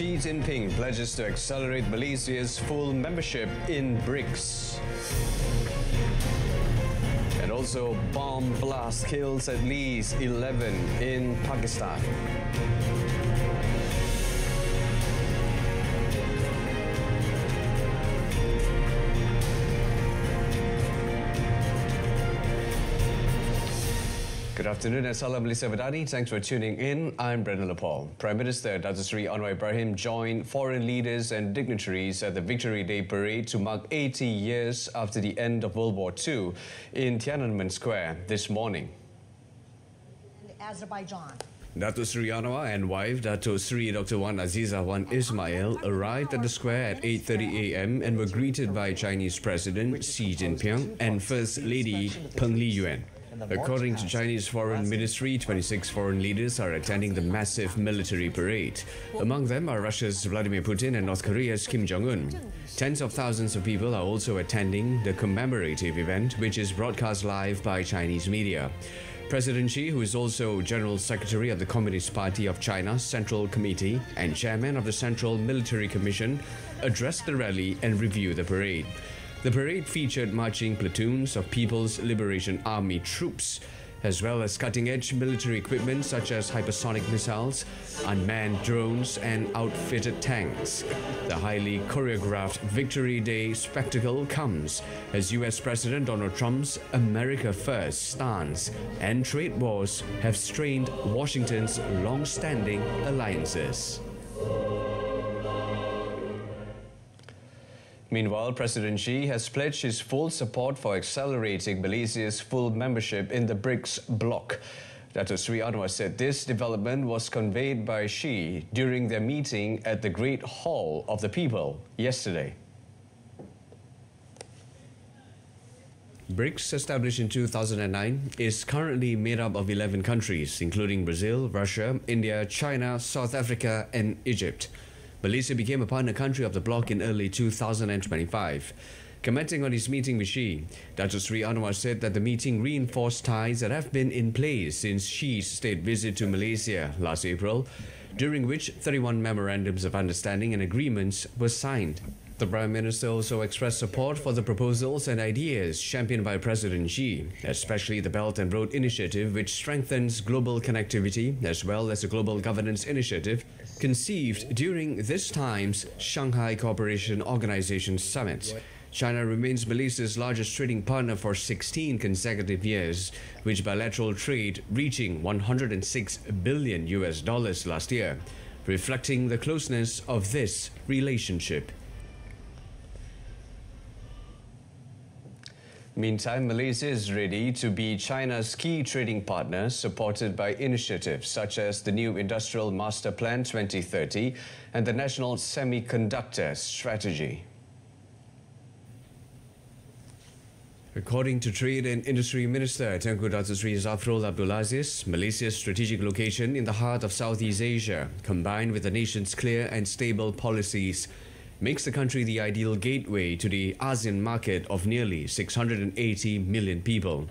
Xi Jinping pledges to accelerate Malaysia's full membership in BRICS. And also, bomb blast kills at least 11 in Pakistan. Good afternoon and salam Malaysia Madani. Thanks for tuning in. I'm Brendan Lepal. Prime Minister Datuk Seri Anwar Ibrahim joined foreign leaders and dignitaries at the Victory Day Parade to mark 80 years after the end of World War II in Tiananmen Square this morning. Azerbaijan. Datuk Seri Anwar and wife Datuk Seri Dr. Wan Azizah Wan Ismail arrived at the square at 8:30 a.m. and were greeted by Chinese President Xi Jinping and First Lady Peng Liyuan. According to Chinese Foreign Ministry, 26 foreign leaders are attending the massive military parade. Among them are Russia's Vladimir Putin and North Korea's Kim Jong-un. Tens of thousands of people are also attending the commemorative event, which is broadcast live by Chinese media. President Xi, who is also General Secretary of the Communist Party of China's Central Committee and Chairman of the Central Military Commission, addressed the rally and reviewed the parade. The parade featured marching platoons of People's Liberation Army troops, as well as cutting-edge military equipment such as hypersonic missiles, unmanned drones and outfitted tanks. The highly choreographed Victory Day spectacle comes as US President Donald Trump's America First stance and trade wars have strained Washington's long-standing alliances. Meanwhile, President Xi has pledged his full support for accelerating Malaysia's full membership in the BRICS bloc. Datuk Seri Anwar said this development was conveyed by Xi during their meeting at the Great Hall of the People yesterday. BRICS, established in 2009, is currently made up of 11 countries, including Brazil, Russia, India, China, South Africa and Egypt. Malaysia became a partner country of the bloc in early 2025. Commenting on his meeting with Xi, Datuk Seri Anwar said that the meeting reinforced ties that have been in place since Xi's state visit to Malaysia last April, during which 31 memorandums of understanding and agreements were signed. The Prime Minister also expressed support for the proposals and ideas championed by President Xi, especially the Belt and Road Initiative, which strengthens global connectivity, as well as a global governance initiative conceived during this time's Shanghai Cooperation Organization Summit. China remains Malaysia's largest trading partner for 16 consecutive years, with bilateral trade reaching $106 billion last year, reflecting the closeness of this relationship. Meantime, Malaysia is ready to be China's key trading partner, supported by initiatives such as the new Industrial Master Plan 2030 and the National Semiconductor Strategy. According to Trade and Industry Minister Tengku Datuk Seri Zafrul Abdul Aziz, Malaysia's strategic location in the heart of Southeast Asia, combined with the nation's clear and stable policies, makes the country the ideal gateway to the ASEAN market of nearly 680 million people.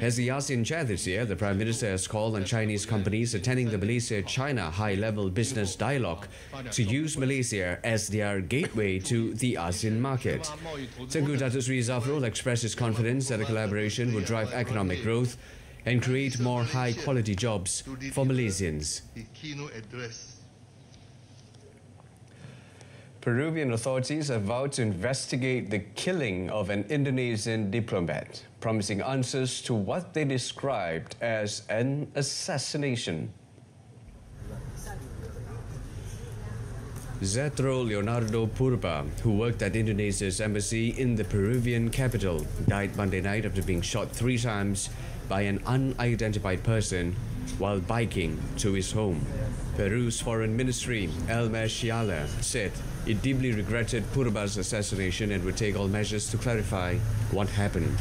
As the ASEAN chair this year, the Prime Minister has called on Chinese companies attending the Malaysia-China high-level business dialogue to use Malaysia as their gateway to the ASEAN market. Tengku Datuk Seri Zafrul expressed his confidence that the collaboration will drive economic growth and create more high-quality jobs for Malaysians. Peruvian authorities have vowed to investigate the killing of an Indonesian diplomat, promising answers to what they described as an assassination. Zetro Leonardo Purba, who worked at Indonesia's embassy in the Peruvian capital, died Monday night after being shot 3 times by an unidentified person while biking to his home. Peru's Foreign Ministry, Elmer Sciala, said it deeply regretted Purba's assassination and would take all measures to clarify what happened.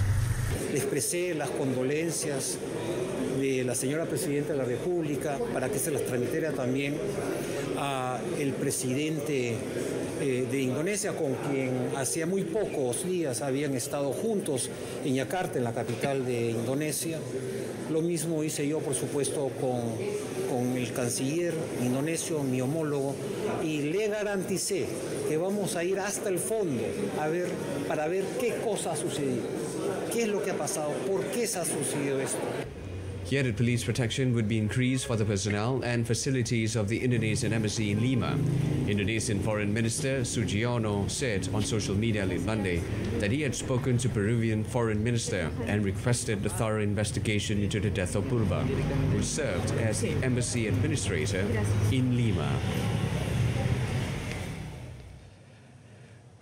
Expresé las condolencias de la señora Presidenta de la República para que se las transmitiera también a el presidente de Indonesia, con quien hacía muy pocos días habían estado juntos en Yakarta, en la capital de Indonesia. Lo mismo hice yo, por supuesto, con el canciller indonesio, mi homólogo, y le garanticé que vamos a ir hasta el fondo para ver qué cosa ha sucedido, qué es lo que ha pasado, por qué se ha sucedido esto. He added police protection would be increased for the personnel and facilities of the Indonesian embassy in Lima. Indonesian Foreign Minister Sugiyono said on social media late Monday that he had spoken to Peruvian Foreign Minister and requested a thorough investigation into the death of Purba, who served as the embassy administrator in Lima.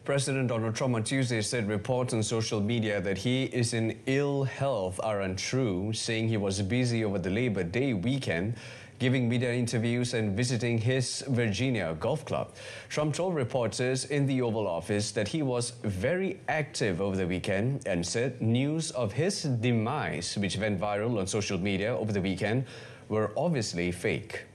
President Donald Trump on Tuesday said reports on social media that he is in ill health are untrue, saying he was busy over the Labor Day weekend, giving media interviews and visiting his Virginia golf club. Trump told reporters in the Oval Office that he was very active over the weekend and said news of his demise, which went viral on social media over the weekend, were obviously fake.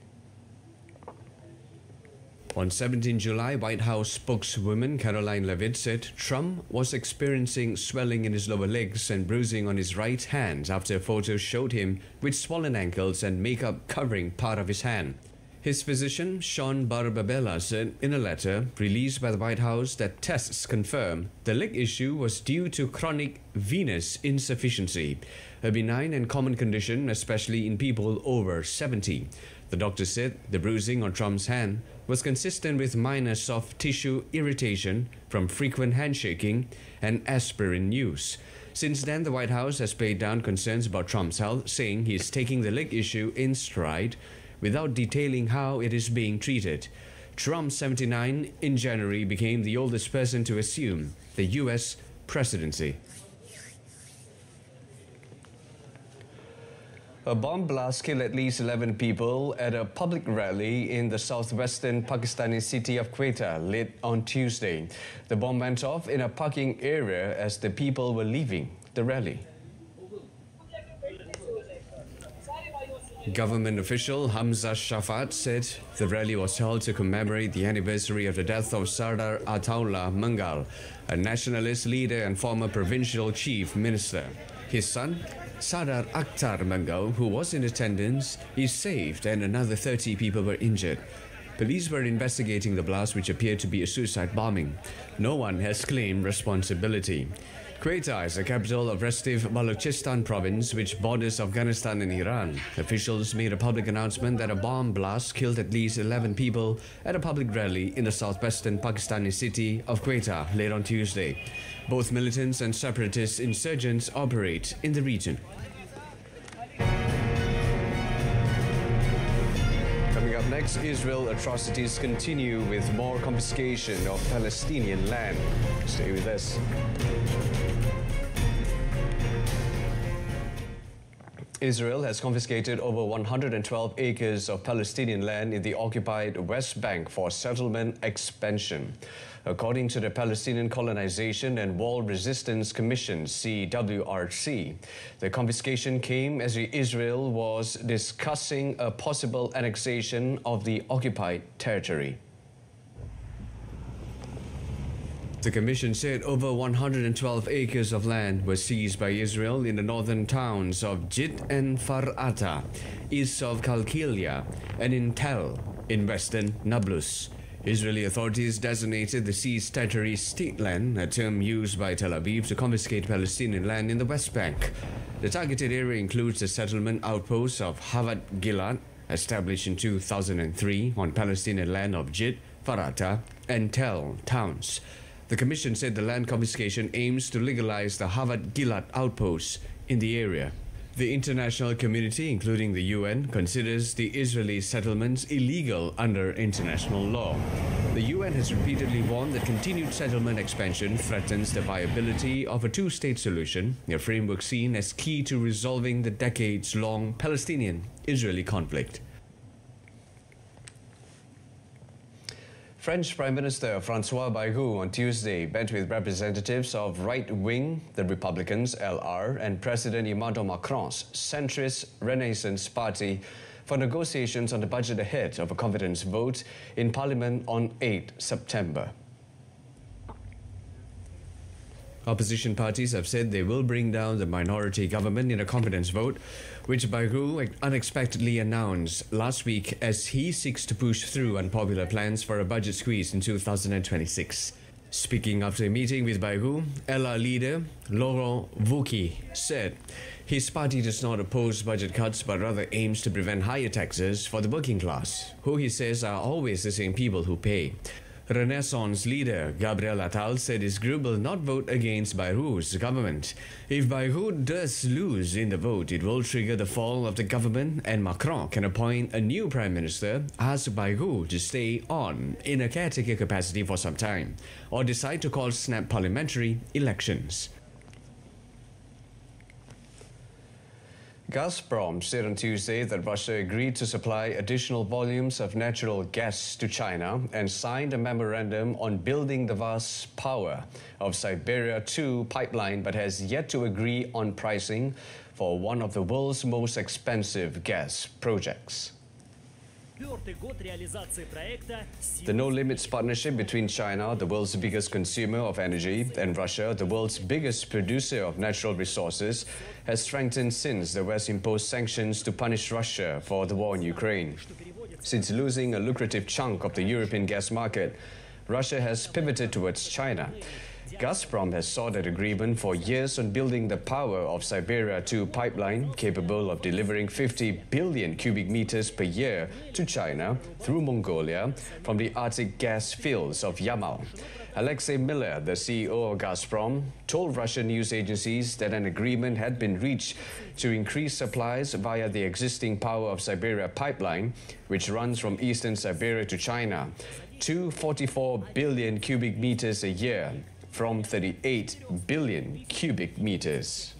On 17 July, White House spokeswoman Caroline Leavitt said Trump was experiencing swelling in his lower legs and bruising on his right hand after a photo showed him with swollen ankles and makeup covering part of his hand. His physician, Sean Barbabella, said in a letter released by the White House that tests confirm the leg issue was due to chronic venous insufficiency, a benign and common condition, especially in people over 70. The doctor said the bruising on Trump's hand was consistent with minor soft tissue irritation from frequent handshaking and aspirin use. Since then, the White House has played down concerns about Trump's health, saying he is taking the leg issue in stride without detailing how it is being treated. Trump, 79, in January became the oldest person to assume the U.S. presidency. A bomb blast killed at least 11 people at a public rally in the southwestern Pakistani city of Quetta late on Tuesday. The bomb went off in a parking area as the people were leaving the rally. Government official Hamza Shafat said the rally was held to commemorate the anniversary of the death of Sardar Ataullah Mangal, a nationalist leader and former provincial chief minister. His son, Sardar Akhtar Mangal, who was in attendance, is saved and another 30 people were injured. Police were investigating the blast, which appeared to be a suicide bombing. No one has claimed responsibility. Quetta is the capital of restive Balochistan province, which borders Afghanistan and Iran. Officials made a public announcement that a bomb blast killed at least 11 people at a public rally in the southwestern Pakistani city of Quetta late on Tuesday. Both militants and separatist insurgents operate in the region. Coming up next, Israel atrocities continue with more confiscation of Palestinian land. Stay with us. Israel has confiscated over 112 acres of Palestinian land in the occupied West Bank for settlement expansion. According to the Palestinian Colonization and Wall Resistance Commission, CWRC, the confiscation came as Israel was discussing a possible annexation of the occupied territory. The commission said over 112 acres of land were seized by Israel in the northern towns of Jid and Farata, east of Kalkilia, and in Tel, in western Nablus. Israeli authorities designated the seized territory state land, a term used by Tel Aviv to confiscate Palestinian land in the West Bank. The targeted area includes the settlement outpost of Havat Gilad, established in 2003 on Palestinian land of Jid, Farata, and Tel towns. The commission said the land confiscation aims to legalize the Havat Gilad outposts in the area. The international community, including the UN, considers the Israeli settlements illegal under international law. The UN has repeatedly warned that continued settlement expansion threatens the viability of a two-state solution, a framework seen as key to resolving the decades-long Palestinian-Israeli conflict. French Prime Minister François Bayrou on Tuesday met with representatives of right-wing, the Republicans, LR, and President Emmanuel Macron's centrist Renaissance Party for negotiations on the budget ahead of a confidence vote in Parliament on 8 September. Opposition parties have said they will bring down the minority government in a confidence vote, which Bayrou unexpectedly announced last week as he seeks to push through unpopular plans for a budget squeeze in 2026. Speaking after a meeting with Bayrou, LR leader Laurent Wauquiez said his party does not oppose budget cuts but rather aims to prevent higher taxes for the working class, who he says are always the same people who pay. Renaissance leader Gabriel Attal said his group will not vote against Bayrou's government. If Bayrou does lose in the vote, it will trigger the fall of the government and Macron can appoint a new prime minister, ask Bayrou to stay on in a caretaker capacity for some time, or decide to call snap parliamentary elections. Gazprom said on Tuesday that Russia agreed to supply additional volumes of natural gas to China and signed a memorandum on building the vast power of Siberia 2 pipeline, but has yet to agree on pricing for one of the world's most expensive gas projects. The No Limits partnership between China, the world's biggest consumer of energy, and Russia, the world's biggest producer of natural resources, has strengthened since the West imposed sanctions to punish Russia for the war in Ukraine. Since losing a lucrative chunk of the European gas market, Russia has pivoted towards China. Gazprom has sought an agreement for years on building the power of Siberia 2 pipeline, capable of delivering 50 billion cubic meters per year to China through Mongolia from the Arctic gas fields of Yamal. Alexei Miller, the CEO of Gazprom, told Russian news agencies that an agreement had been reached to increase supplies via the existing power of Siberia pipeline, which runs from eastern Siberia to China, to 44 billion cubic meters a year, from 38 billion cubic meters.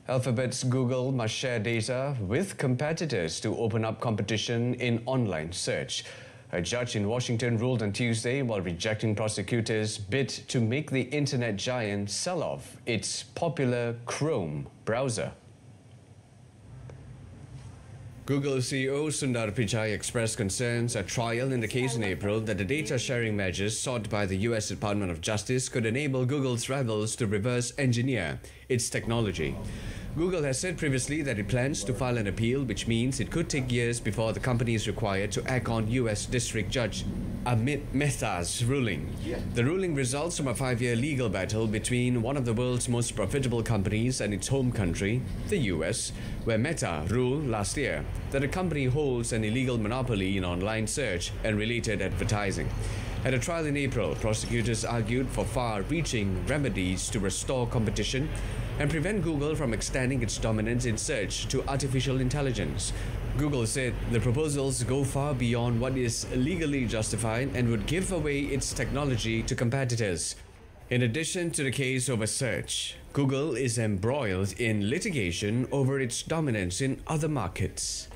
Alphabet's Google must share data with competitors to open up competition in online search. A judge in Washington ruled on Tuesday while rejecting prosecutors' bid to make the internet giant sell off its popular Chrome browser. Google CEO Sundar Pichai expressed concerns at trial in the case in April that the data sharing measures sought by the US Department of Justice could enable Google's rivals to reverse engineer its technology. Google has said previously that it plans to file an appeal, which means it could take years before the company is required to act on US District Judge Amit Mehta's ruling. The ruling results from a 5-year legal battle between one of the world's most profitable companies and its home country, the US, where Meta ruled last year that the company holds an illegal monopoly in online search and related advertising. At a trial in April, prosecutors argued for far-reaching remedies to restore competition and prevent Google from extending its dominance in search to artificial intelligence. Google said the proposals go far beyond what is legally justified and would give away its technology to competitors. In addition to the case over search, Google is embroiled in litigation over its dominance in other markets.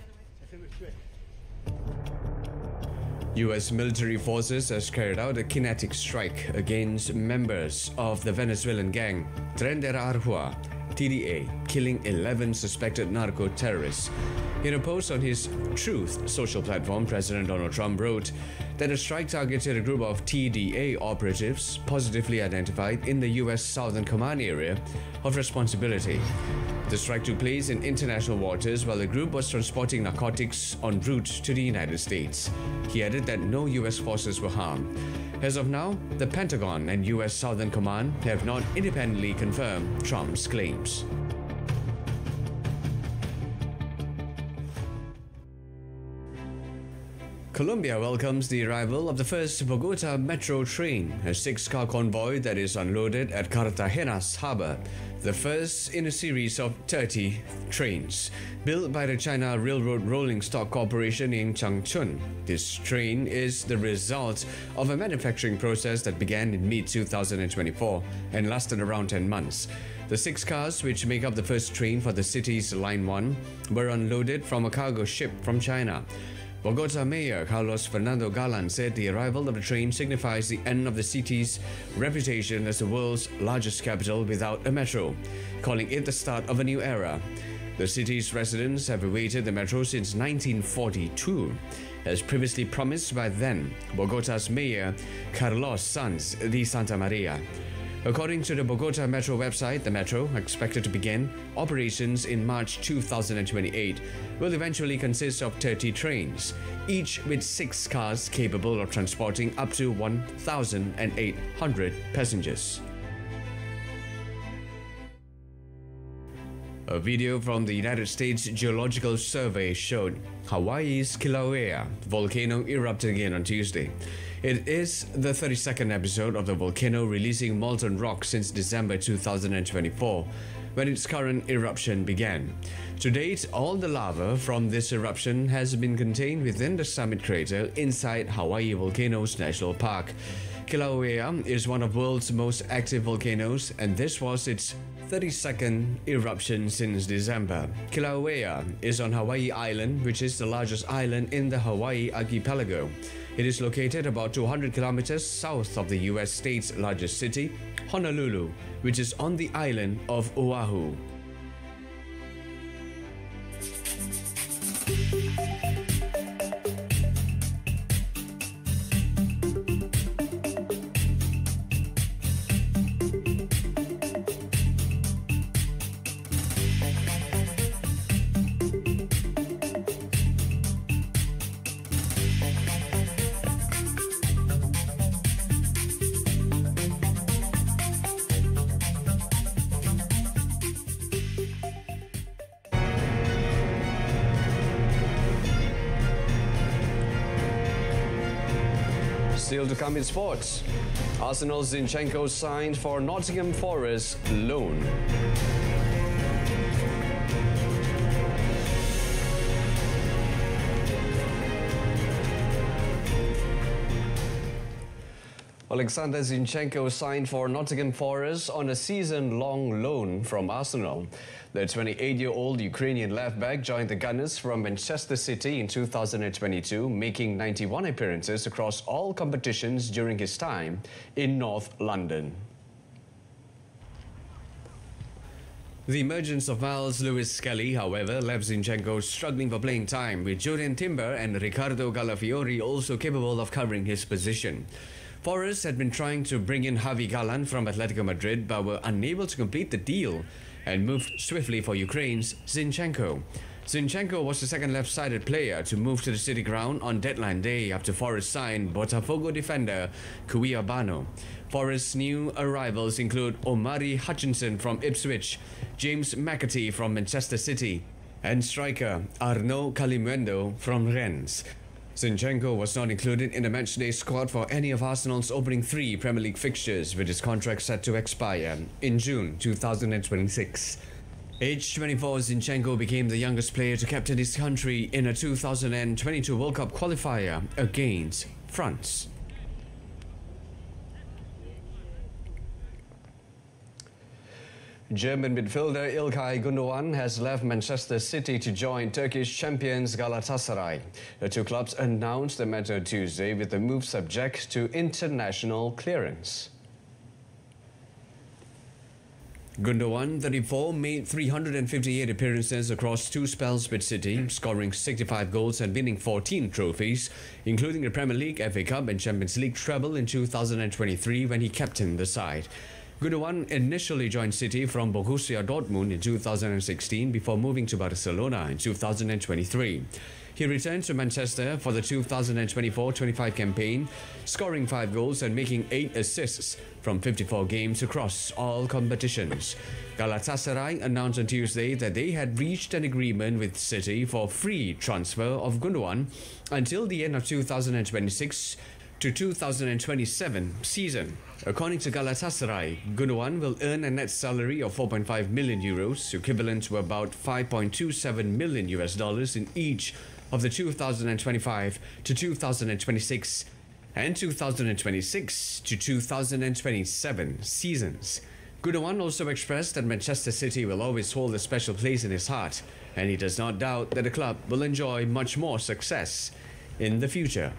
U.S. military forces has carried out a kinetic strike against members of the Venezuelan gang Tren de Aragua, TDA, killing 11 suspected narco-terrorists. In a post on his Truth social platform, President Donald Trump wrote that the strike targeted a group of TDA operatives positively identified in the U.S. Southern Command area of responsibility. The strike took place in international waters while the group was transporting narcotics en route to the United States. He added that no U.S. forces were harmed. As of now, the Pentagon and U.S. Southern Command have not independently confirmed Trump's claims. Colombia welcomes the arrival of the first Bogota metro train, a 6-car convoy that is unloaded at Cartagena's harbor, the first in a series of 30 trains. Built by the China Railroad Rolling Stock Corporation in Changchun, this train is the result of a manufacturing process that began in mid-2024 and lasted around 10 months. The 6 cars, which make up the first train for the city's Line 1, were unloaded from a cargo ship from China. Bogota Mayor Carlos Fernando Galán said the arrival of the train signifies the end of the city's reputation as the world's largest capital without a metro, calling it the start of a new era. The city's residents have awaited the metro since 1942, as previously promised by then Bogota's mayor Carlos Sanz de Santa Maria. According to the Bogota Metro website, the metro, expected to begin operations in March 2028, will eventually consist of 30 trains, each with 6 cars capable of transporting up to 1,800 passengers. A video from the United States Geological Survey showed Hawaii's Kilauea volcano erupted again on Tuesday. It is the 32nd episode of the volcano releasing molten rock since December 2024, when its current eruption began. To date, all the lava from this eruption has been contained within the summit crater inside Hawaii Volcanoes National Park. Kilauea is one of the world's most active volcanoes, and this was its 32nd eruption since December. Kilauea is on Hawaii Island, which is the largest island in the Hawaii archipelago. It is located about 200 kilometers south of the US state's largest city, Honolulu, which is on the island of Oahu. Still to come in sports. Arsenal's Zinchenko signed for Nottingham Forest loan. Alexander Zinchenko signed for Nottingham Forest on a season-long loan from Arsenal. The 28-year-old Ukrainian left-back joined the Gunners from Manchester City in 2022, making 91 appearances across all competitions during his time in North London. The emergence of Miles Lewis-Skelly, however, left Zinchenko struggling for playing time, with Julian Timber and Riccardo Calafiori also capable of covering his position. Forest had been trying to bring in Javi Galán from Atletico Madrid but were unable to complete the deal and moved swiftly for Ukraine's Zinchenko. Zinchenko was the second left-sided player to move to the City ground on deadline day after Forest signed Botafogo defender Cuiabano. Forest's new arrivals include Omari Hutchinson from Ipswich, James McAtee from Manchester City, and striker Arnaud Calimundo from Rennes. Zinchenko was not included in the matchday squad for any of Arsenal's opening 3 Premier League fixtures, with his contract set to expire in June 2026. Aged 24, Zinchenko became the youngest player to captain his country in a 2022 World Cup qualifier against France. German midfielder İlkay Gündoğan has left Manchester City to join Turkish champions Galatasaray. The two clubs announced the matter Tuesday, with the move subject to international clearance. Gündoğan, 34, made 358 appearances across 2 spells with City, scoring 65 goals and winning 14 trophies, including the Premier League, FA Cup and Champions League treble in 2023 when he captained the side. Gündoğan initially joined City from Borussia Dortmund in 2016 before moving to Barcelona in 2023. He returned to Manchester for the 2024-25 campaign, scoring 5 goals and making 8 assists from 54 games across all competitions. Galatasaray announced on Tuesday that they had reached an agreement with City for free transfer of Gündoğan until the end of 2026 to 2027 season. According to Galatasaray, Gündoğan will earn a net salary of 4.5 million euros, equivalent to about $5.27 million in each of the 2025 to 2026 and 2026 to 2027 seasons. Gündoğan also expressed that Manchester City will always hold a special place in his heart, and he does not doubt that the club will enjoy much more success in the future.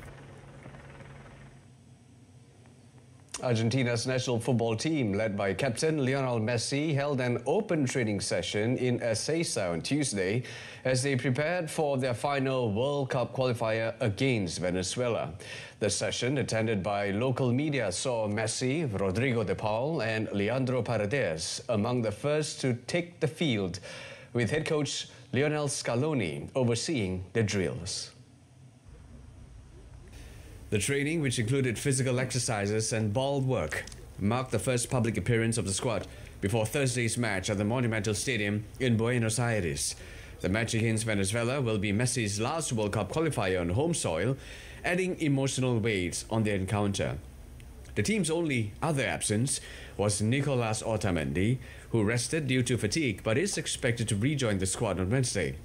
Argentina's national football team, led by captain Lionel Messi, held an open training session in Ezeiza on Tuesday as they prepared for their final World Cup qualifier against Venezuela. The session, attended by local media, saw Messi, Rodrigo de Paul and Leandro Paredes among the first to take the field, with head coach Lionel Scaloni overseeing the drills. The training, which included physical exercises and ball work, marked the first public appearance of the squad before Thursday's match at the Monumental Stadium in Buenos Aires. The match against Venezuela will be Messi's last World Cup qualifier on home soil, adding emotional weight on the encounter. The team's only other absence was Nicolas Otamendi, who rested due to fatigue but is expected to rejoin the squad on Wednesday.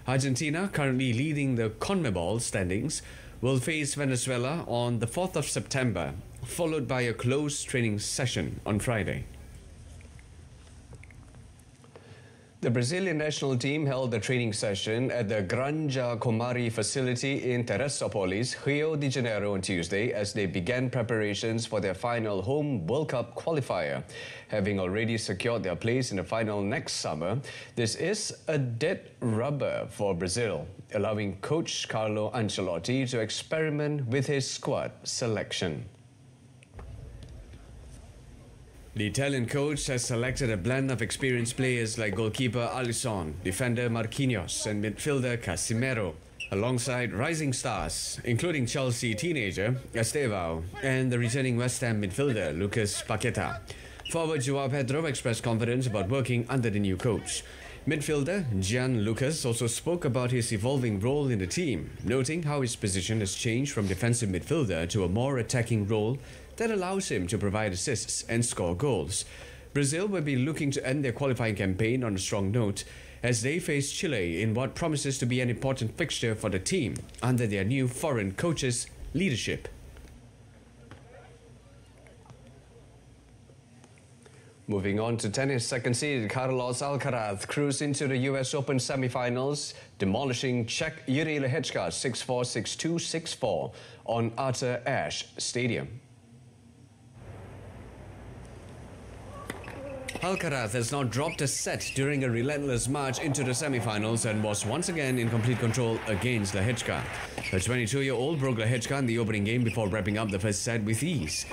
Argentina, currently leading the CONMEBOL standings, will face Venezuela on the 4th of September, followed by a close training session on Friday. The Brazilian national team held a training session at the Granja Comari facility in Teresópolis, Rio de Janeiro on Tuesday as they began preparations for their final home World Cup qualifier. Having already secured their place in the final next summer, this is a dead rubber for Brazil, allowing coach Carlo Ancelotti to experiment with his squad selection. The Italian coach has selected a blend of experienced players like goalkeeper Alisson, defender Marquinhos and midfielder Casemiro, alongside rising stars, including Chelsea teenager Estevao and the returning West Ham midfielder Lucas Paqueta. Forward Joao Pedro expressed confidence about working under the new coach. Midfielder Gian Lucas also spoke about his evolving role in the team, noting how his position has changed from defensive midfielder to a more attacking role that allows him to provide assists and score goals. Brazil will be looking to end their qualifying campaign on a strong note as they face Chile in what promises to be an important fixture for the team under their new foreign coach's leadership. Moving on to tennis, second-seeded Carlos Alcaraz cruised into the US Open semi-finals, demolishing Czech Jiří Lehečka 6-4, 6-2, 6-4 on Arthur Ashe Stadium. Alcaraz has now dropped a set during a relentless march into the semi-finals and was once again in complete control against Lehečka. The 22-year-old broke Lehečka in the opening game before wrapping up the first set with ease.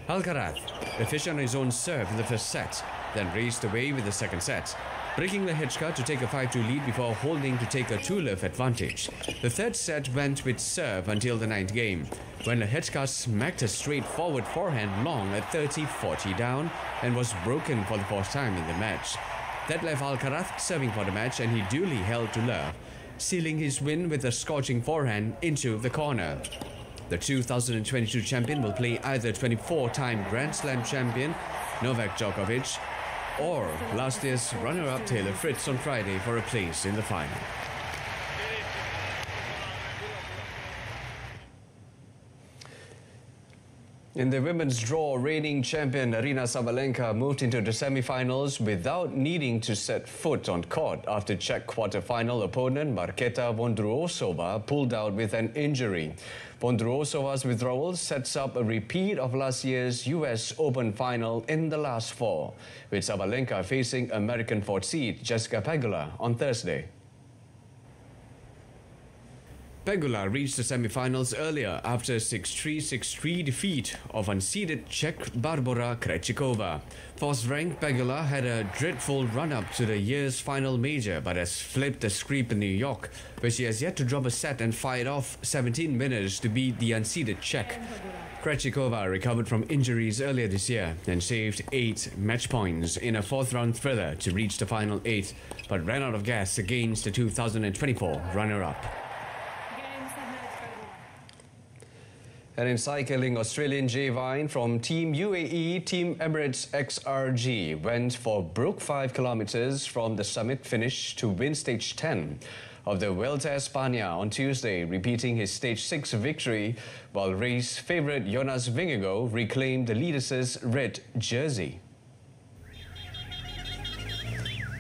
Alcaraz, efficient on his own serve in the first set, then raced away with the second set, breaking Lehečka to take a 5-2 lead before holding to take a 2-love advantage. The third set went with serve until the ninth game, when Lehečka smacked a straightforward forehand long at 30-40 down and was broken for the fourth time in the match. That left Alcaraz serving for the match, and he duly held to love, sealing his win with a scorching forehand into the corner. The 2022 champion will play either 24-time Grand Slam champion Novak Djokovic or last year's runner-up Taylor Fritz on Friday for a place in the final. In the women's draw, reigning champion Aryna Sabalenka moved into the semi-finals without needing to set foot on court after Czech quarter-final opponent Markéta Vondrousová pulled out with an injury. Vondrousova's withdrawal sets up a repeat of last year's US Open final in the last four, with Sabalenka facing American fourth seed Jessica Pegula on Thursday. Pegula reached the semi-finals earlier after a 6-3, 6-3 defeat of unseeded Czech Barbora Krejcikova. Fourth-ranked Pegula had a dreadful run-up to the year's final major but has flipped the script in New York, where she has yet to drop a set and fired off 17 minutes to beat the unseeded Czech. Krejcikova recovered from injuries earlier this year and saved 8 match points in a fourth-round thriller to reach the final 8, but ran out of gas against the 2024 runner-up. And in cycling, Australian Jay Vine from Team UAE, Team Emirates XRG went for broke 5 kilometers from the summit finish to win stage 10 of the Vuelta a España on Tuesday, repeating his stage 6 victory, while race favourite Jonas Vingegaard reclaimed the leader's red jersey.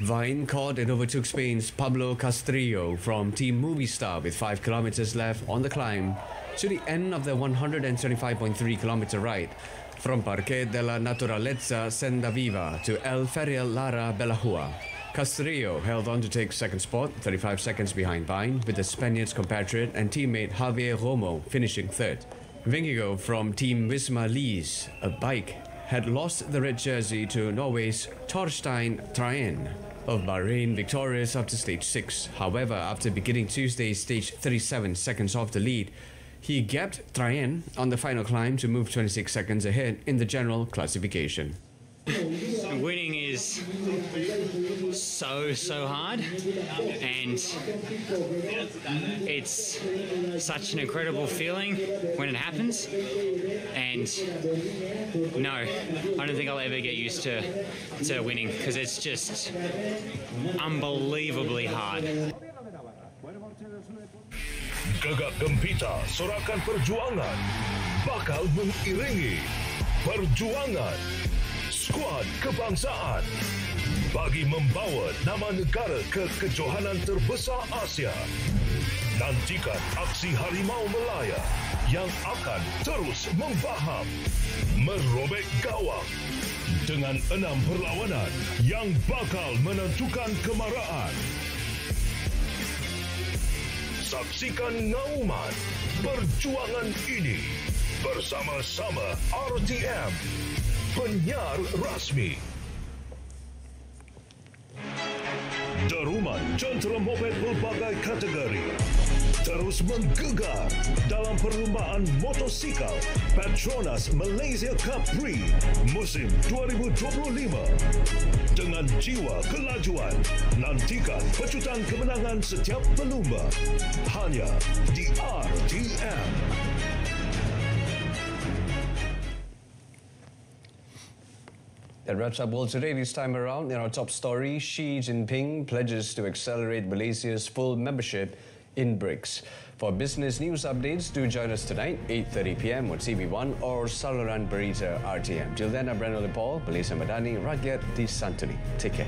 Vine caught and overtook Spain's Pablo Castrillo from Team Movistar with 5 kilometers left on the climb to the end of the 135.3 kilometer ride, From Parque de la Naturaleza Senda Viva to El Ferial Lara Belahua, Castrillo held on to take second spot, 35 seconds behind Vine, with the Spaniard's compatriot and teammate Javier Romo finishing third. Vingegaard from Team Wisma Lees, a bike, had lost the red jersey to Norway's Torstein Traen of Bahrain, victorious after stage 6. However, after beginning Tuesday's stage 37 seconds off the lead, he gapped Traen on the final climb to move 26 seconds ahead in the general classification. Winning is so hard, and it's such an incredible feeling when it happens, and no, I don't think I'll ever get used to winning, because it's just unbelievably hard. Gegak gempita sorakan perjuangan bakal mengiringi perjuangan skuad kebangsaan bagi membawa nama negara ke kejohanan terbesar Asia. Nantikan aksi Harimau Melaya yang akan terus membaham, merobek gawang dengan 6 perlawanan yang bakal menentukan kemaraan. Saksikan ngauman perjuangan ini bersama-sama RTM, penyiar rasmi. Deruman jentera moped pelbagai kategori terus menggegar dalam perlumbaan motosikal Petronas Malaysia Cup Prix musim 2025. Dengan jiwa kelajuan, nantikan pecutan kemenangan setiap pelumba hanya di RTM. That wraps up World Today this time around. In our top story, Xi Jinping pledges to accelerate Malaysia's full membership in BRICS. For business news updates, do join us tonight, 8:30 p.m. on TV1 or saluran Berita RTM. Till then, I'm Brandon Paul, Malaysia Madani, Rakyat, Disantuni. Take care.